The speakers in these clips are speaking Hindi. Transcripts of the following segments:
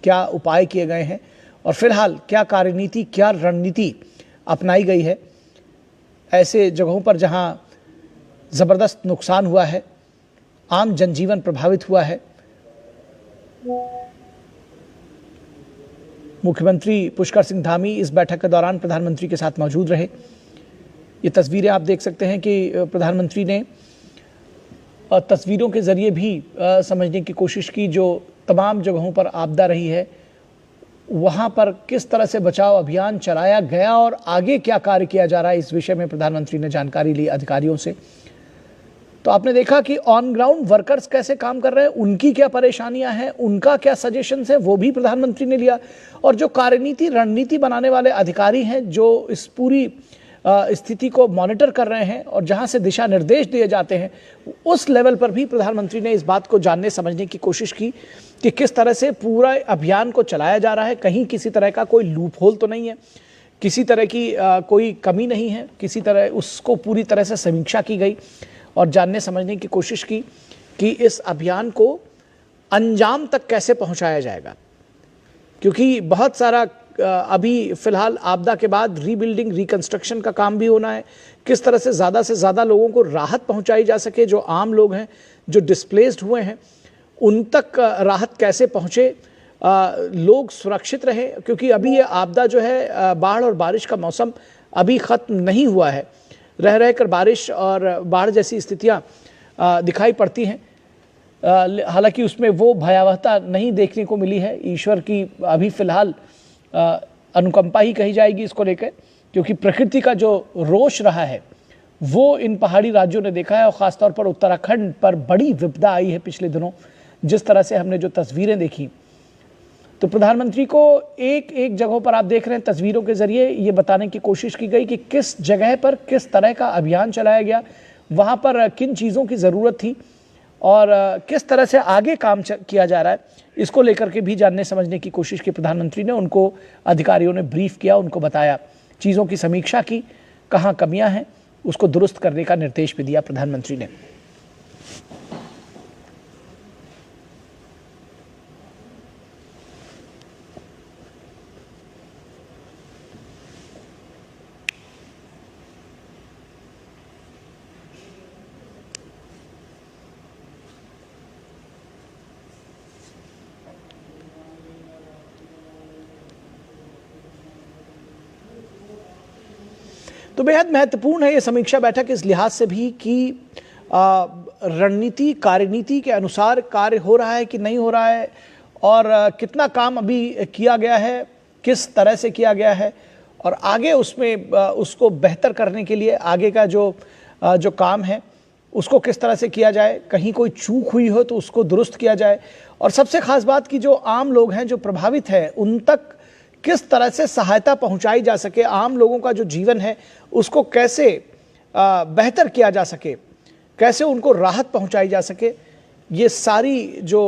क्या उपाय किए गए हैं और फिलहाल क्या कार्यनीति, क्या रणनीति अपनाई गई है ऐसे जगहों पर जहां ज़बरदस्त नुकसान हुआ है, आम जनजीवन प्रभावित हुआ है। मुख्यमंत्री पुष्कर सिंह धामी इस बैठक के दौरान प्रधानमंत्री के साथ मौजूद रहे। ये तस्वीरें आप देख सकते हैं कि प्रधानमंत्री ने तस्वीरों के जरिए भी समझने की कोशिश की जो तमाम जगहों पर आपदा रही है वहां पर किस तरह से बचाव अभियान चलाया गया और आगे क्या कार्य किया जा रहा है, इस विषय में प्रधानमंत्री ने जानकारी ली अधिकारियों से। तो आपने देखा कि ऑन ग्राउंड वर्कर्स कैसे काम कर रहे हैं, उनकी क्या परेशानियां हैं, उनका क्या सजेशंस है, वो भी प्रधानमंत्री ने लिया। और जो कार्यनीति रणनीति बनाने वाले अधिकारी हैं जो इस पूरी स्थिति को मॉनिटर कर रहे हैं और जहां से दिशा निर्देश दिए जाते हैं, उस लेवल पर भी प्रधानमंत्री ने इस बात को जानने समझने की कोशिश की कि किस तरह से पूरा अभियान को चलाया जा रहा है। कहीं किसी तरह का कोई लूप होल तो नहीं है, किसी तरह की कोई कमी नहीं है, किसी तरह उसको पूरी तरह से समीक्षा की गई और जानने समझने की कोशिश की कि इस अभियान को अंजाम तक कैसे पहुंचाया जाएगा। क्योंकि बहुत सारा अभी फिलहाल आपदा के बाद रीबिल्डिंग, रिकंस्ट्रक्शन का काम भी होना है। किस तरह से ज़्यादा लोगों को राहत पहुंचाई जा सके, जो आम लोग हैं, जो डिस्प्लेस्ड हुए हैं, उन तक राहत कैसे पहुंचे, लोग सुरक्षित रहे। क्योंकि अभी ये आपदा जो है, बाढ़ और बारिश का मौसम अभी ख़त्म नहीं हुआ है। रह कर बारिश और बाढ़ जैसी स्थितियाँ दिखाई पड़ती हैं। हालांकि उसमें वो भयावहता नहीं देखने को मिली है। ईश्वर की अभी फ़िलहाल अनुकंपा ही कही जाएगी इसको लेकर, क्योंकि प्रकृति का जो रोष रहा है वो इन पहाड़ी राज्यों ने देखा है। और ख़ासतौर पर उत्तराखंड पर बड़ी विपदा आई है पिछले दिनों, जिस तरह से हमने जो तस्वीरें देखी। तो प्रधानमंत्री को एक एक जगहों पर आप देख रहे हैं तस्वीरों के जरिए ये बताने की कोशिश की गई कि किस जगह पर किस तरह का अभियान चलाया गया, वहाँ पर किन चीज़ों की ज़रूरत थी और किस तरह से आगे काम किया जा रहा है। इसको लेकर के भी जानने समझने की कोशिश की प्रधानमंत्री ने। उनको अधिकारियों ने ब्रीफ किया, उनको बताया, चीज़ों की समीक्षा की, कहाँ कमियां हैं उसको दुरुस्त करने का निर्देश भी दिया प्रधानमंत्री ने। तो बेहद महत्वपूर्ण है ये समीक्षा बैठक इस लिहाज से भी कि रणनीति, कार्यनीति के अनुसार कार्य हो रहा है कि नहीं हो रहा है और कितना काम अभी किया गया है, किस तरह से किया गया है और आगे उसमें उसको बेहतर करने के लिए आगे का जो काम है उसको किस तरह से किया जाए। कहीं कोई चूक हुई हो तो उसको दुरुस्त किया जाए। और सबसे खास बात कि जो आम लोग हैं, जो प्रभावित हैं, उन तक किस तरह से सहायता पहुंचाई जा सके, आम लोगों का जो जीवन है उसको कैसे बेहतर किया जा सके, कैसे उनको राहत पहुंचाई जा सके। ये सारी जो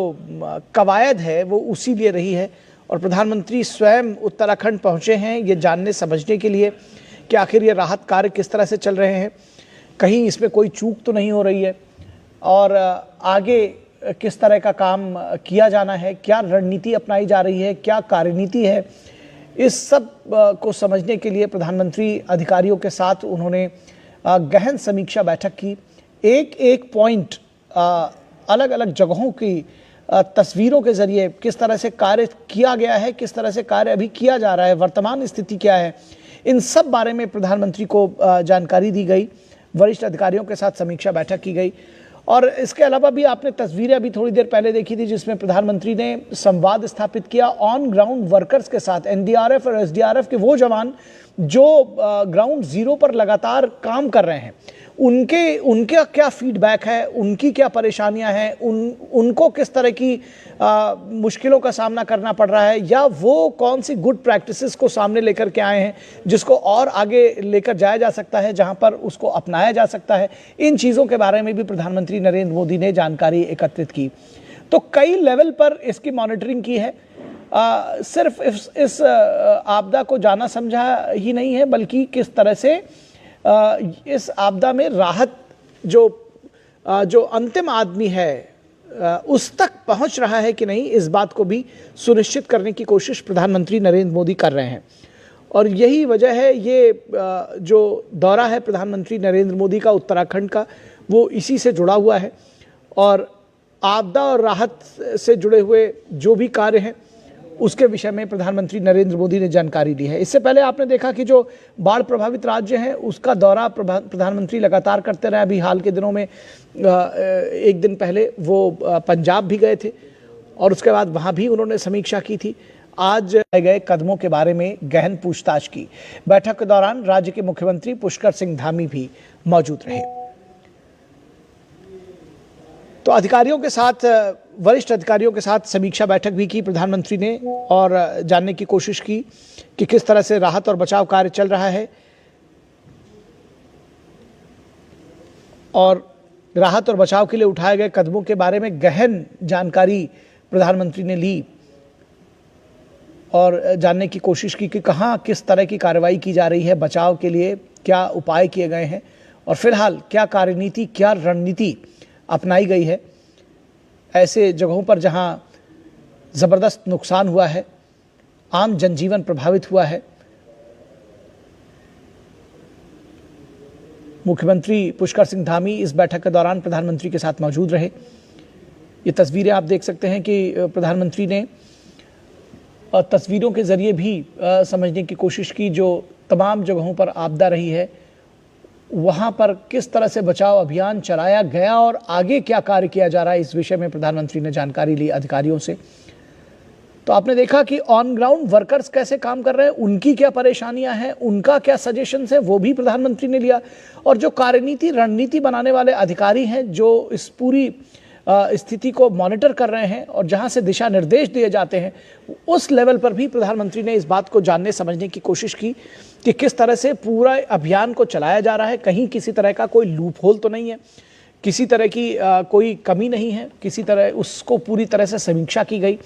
कवायद है वो उसी लिए रही है। और प्रधानमंत्री स्वयं उत्तराखंड पहुंचे हैं ये जानने समझने के लिए कि आखिर ये राहत कार्य किस तरह से चल रहे हैं, कहीं इसमें कोई चूक तो नहीं हो रही है और आगे किस तरह का काम किया जाना है, क्या रणनीति अपनाई जा रही है, क्या कार्यनीति है। इस सब को समझने के लिए प्रधानमंत्री अधिकारियों के साथ उन्होंने गहन समीक्षा बैठक की। एक एक पॉइंट अलग अलग जगहों की तस्वीरों के जरिए किस तरह से कार्य किया गया है, किस तरह से कार्य अभी किया जा रहा है, वर्तमान स्थिति क्या है, इन सब बारे में प्रधानमंत्री को जानकारी दी गई। वरिष्ठ अधिकारियों के साथ समीक्षा बैठक की गई। और इसके अलावा भी आपने तस्वीरें अभी थोड़ी देर पहले देखी थी जिसमें प्रधानमंत्री ने संवाद स्थापित किया ऑन ग्राउंड वर्कर्स के साथ। एनडीआरएफ और एसडीआरएफ के वो जवान जो ग्राउंड जीरो पर लगातार काम कर रहे हैं, उनका क्या फीडबैक है, उनकी क्या परेशानियां हैं, उनको किस तरह की मुश्किलों का सामना करना पड़ रहा है, या वो कौन सी गुड प्रैक्टिसेस को सामने लेकर के आए हैं जिसको और आगे लेकर जाया जा सकता है, जहां पर उसको अपनाया जा सकता है। इन चीज़ों के बारे में भी प्रधानमंत्री नरेंद्र मोदी ने जानकारी एकत्रित की। तो कई लेवल पर इसकी मॉनिटरिंग की है। सिर्फ इस आपदा को जाना समझा ही नहीं है, बल्कि किस तरह से इस आपदा में राहत जो अंतिम आदमी है, उस तक पहुंच रहा है कि नहीं, इस बात को भी सुनिश्चित करने की कोशिश प्रधानमंत्री नरेंद्र मोदी कर रहे हैं। और यही वजह है, ये जो दौरा है प्रधानमंत्री नरेंद्र मोदी का उत्तराखंड का, वो इसी से जुड़ा हुआ है। और आपदा और राहत से जुड़े हुए जो भी कार्य हैं उसके विषय में प्रधानमंत्री नरेंद्र मोदी ने जानकारी दी है। इससे पहले आपने देखा कि जो बाढ़ प्रभावित राज्य हैं उसका दौरा प्रधानमंत्री लगातार करते रहे। अभी हाल के दिनों में एक दिन पहले वो पंजाब भी गए थे और उसके बाद वहाँ भी उन्होंने समीक्षा की थी। आज गए कदमों के बारे में गहन पूछताछ की। बैठक के दौरान राज्य के मुख्यमंत्री पुष्कर सिंह धामी भी मौजूद रहे। तो अधिकारियों के साथ, वरिष्ठ अधिकारियों के साथ समीक्षा बैठक भी की प्रधानमंत्री ने और जानने की कोशिश की कि किस तरह से राहत और बचाव कार्य चल रहा है। और राहत और बचाव के लिए उठाए गए कदमों के बारे में गहन जानकारी प्रधानमंत्री ने ली और जानने की कोशिश की कि कहाँ किस तरह की कार्रवाई की जा रही है, बचाव के लिए क्या उपाय किए गए हैं और फिलहाल क्या कार्यनीति, क्या रणनीति अपनाई गई है ऐसे जगहों पर जहां ज़बरदस्त नुकसान हुआ है, आम जनजीवन प्रभावित हुआ है। मुख्यमंत्री पुष्कर सिंह धामी इस बैठक के दौरान प्रधानमंत्री के साथ मौजूद रहे। ये तस्वीरें आप देख सकते हैं कि प्रधानमंत्री ने तस्वीरों के जरिए भी समझने की कोशिश की जो तमाम जगहों पर आपदा रही है वहाँ पर किस तरह से बचाव अभियान चलाया गया और आगे क्या कार्य किया जा रहा है, इस विषय में प्रधानमंत्री ने जानकारी ली अधिकारियों से। तो आपने देखा कि ऑन ग्राउंड वर्कर्स कैसे काम कर रहे हैं, उनकी क्या परेशानियां हैं, उनका क्या सजेशंस है, वो भी प्रधानमंत्री ने लिया। और जो कार्यनीति रणनीति बनाने वाले अधिकारी हैं जो इस पूरी स्थिति को मॉनिटर कर रहे हैं और जहां से दिशा निर्देश दिए जाते हैं, उस लेवल पर भी प्रधानमंत्री ने इस बात को जानने समझने की कोशिश की कि किस तरह से पूरा अभियान को चलाया जा रहा है। कहीं किसी तरह का कोई लूप होल तो नहीं है, किसी तरह की कोई कमी नहीं है, किसी तरह उसको पूरी तरह से समीक्षा की गई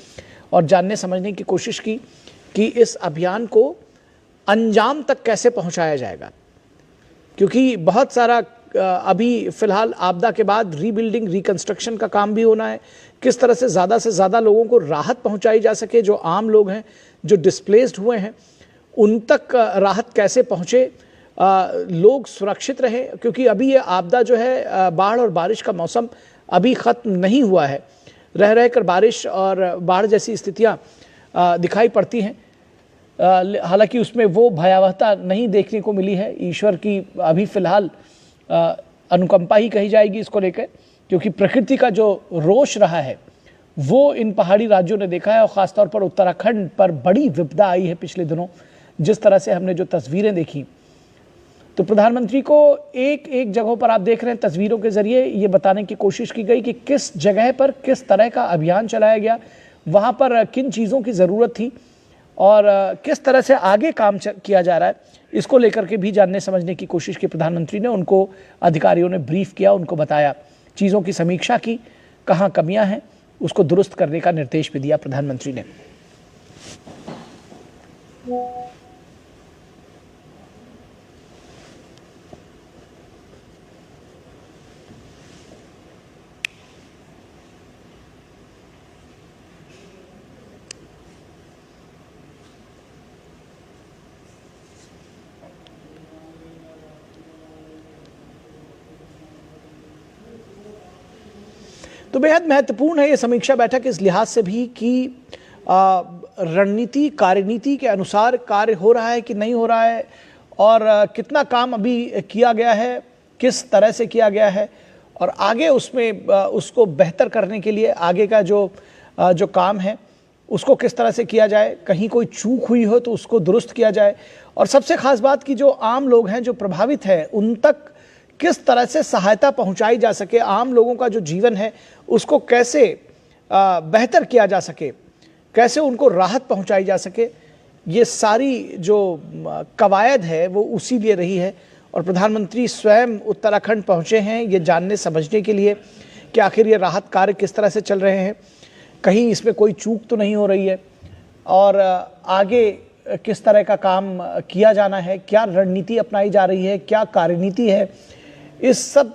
और जानने समझने की कोशिश की कि इस अभियान को अंजाम तक कैसे पहुंचाया जाएगा। क्योंकि बहुत सारा अभी फिलहाल आपदा के बाद रीबिल्डिंग, रिकंस्ट्रक्शन का काम भी होना है। किस तरह से ज़्यादा लोगों को राहत पहुंचाई जा सके, जो आम लोग हैं, जो डिस्प्लेस्ड हुए हैं, उन तक राहत कैसे पहुंचे, लोग सुरक्षित रहे। क्योंकि अभी ये आपदा जो है, बाढ़ और बारिश का मौसम अभी ख़त्म नहीं हुआ है। रह कर बारिश और बाढ़ जैसी स्थितियाँ दिखाई पड़ती हैं। हालांकि उसमें वो भयावहता नहीं देखने को मिली है। ईश्वर की अभी फ़िलहाल अनुकंपा ही कही जाएगी इसको लेकर, क्योंकि प्रकृति का जो रोष रहा है वो इन पहाड़ी राज्यों ने देखा है। और ख़ासतौर पर उत्तराखंड पर बड़ी विपदा आई है पिछले दिनों, जिस तरह से हमने जो तस्वीरें देखी। तो प्रधानमंत्री को एक एक जगहों पर आप देख रहे हैं, तस्वीरों के जरिए ये बताने की कोशिश की गई कि किस जगह पर किस तरह का अभियान चलाया गया, वहाँ पर किन चीज़ों की ज़रूरत थी और किस तरह से आगे काम किया जा रहा है। इसको लेकर के भी जानने समझने की कोशिश की प्रधानमंत्री ने। उनको अधिकारियों ने ब्रीफ किया, उनको बताया, चीज़ों की समीक्षा की, कहाँ कमियां हैं उसको दुरुस्त करने का निर्देश भी दिया प्रधानमंत्री ने। तो बेहद महत्वपूर्ण है ये समीक्षा बैठक इस लिहाज से भी कि रणनीति, कार्यनीति के अनुसार कार्य हो रहा है कि नहीं हो रहा है और कितना काम अभी किया गया है, किस तरह से किया गया है और आगे उसमें उसको बेहतर करने के लिए आगे का जो काम है उसको किस तरह से किया जाए। कहीं कोई चूक हुई हो तो उसको दुरुस्त किया जाए। और सबसे खास बात कि जो आम लोग हैं, जो प्रभावित हैं, उन तक किस तरह से सहायता पहुंचाई जा सके, आम लोगों का जो जीवन है उसको कैसे बेहतर किया जा सके, कैसे उनको राहत पहुंचाई जा सके। ये सारी जो कवायद है वो उसी लिए रही है। और प्रधानमंत्री स्वयं उत्तराखंड पहुंचे हैं ये जानने समझने के लिए कि आखिर ये राहत कार्य किस तरह से चल रहे हैं, कहीं इसमें कोई चूक तो नहीं हो रही है और आगे किस तरह का काम किया जाना है, क्या रणनीति अपनाई जा रही है, क्या कार्यनीति है। इस सब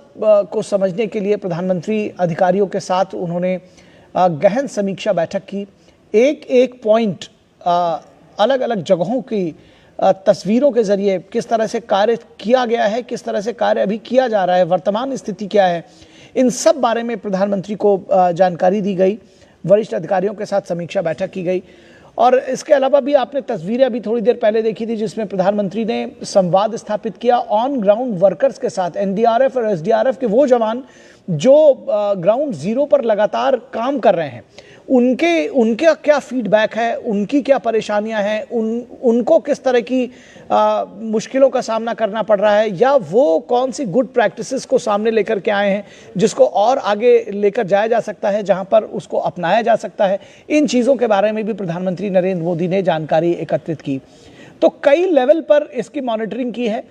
को समझने के लिए प्रधानमंत्री अधिकारियों के साथ उन्होंने गहन समीक्षा बैठक की। एक एक पॉइंट अलग अलग जगहों की तस्वीरों के जरिए किस तरह से कार्य किया गया है, किस तरह से कार्य अभी किया जा रहा है, वर्तमान स्थिति क्या है, इन सब बारे में प्रधानमंत्री को जानकारी दी गई। वरिष्ठ अधिकारियों के साथ समीक्षा बैठक की गई। और इसके अलावा भी आपने तस्वीरें अभी थोड़ी देर पहले देखी थी जिसमें प्रधानमंत्री ने संवाद स्थापित किया ऑन ग्राउंड वर्कर्स के साथ। एनडीआरएफ और एसडीआरएफ के वो जवान जो ग्राउंड जीरो पर लगातार काम कर रहे हैं, उनका क्या फीडबैक है, उनकी क्या परेशानियां हैं, उनको किस तरह की मुश्किलों का सामना करना पड़ रहा है, या वो कौन सी गुड प्रैक्टिसेस को सामने लेकर के आए हैं जिसको और आगे लेकर जाया जा सकता है, जहां पर उसको अपनाया जा सकता है। इन चीज़ों के बारे में भी प्रधानमंत्री नरेंद्र मोदी ने जानकारी एकत्रित की। तो कई लेवल पर इसकी मॉनिटरिंग की है।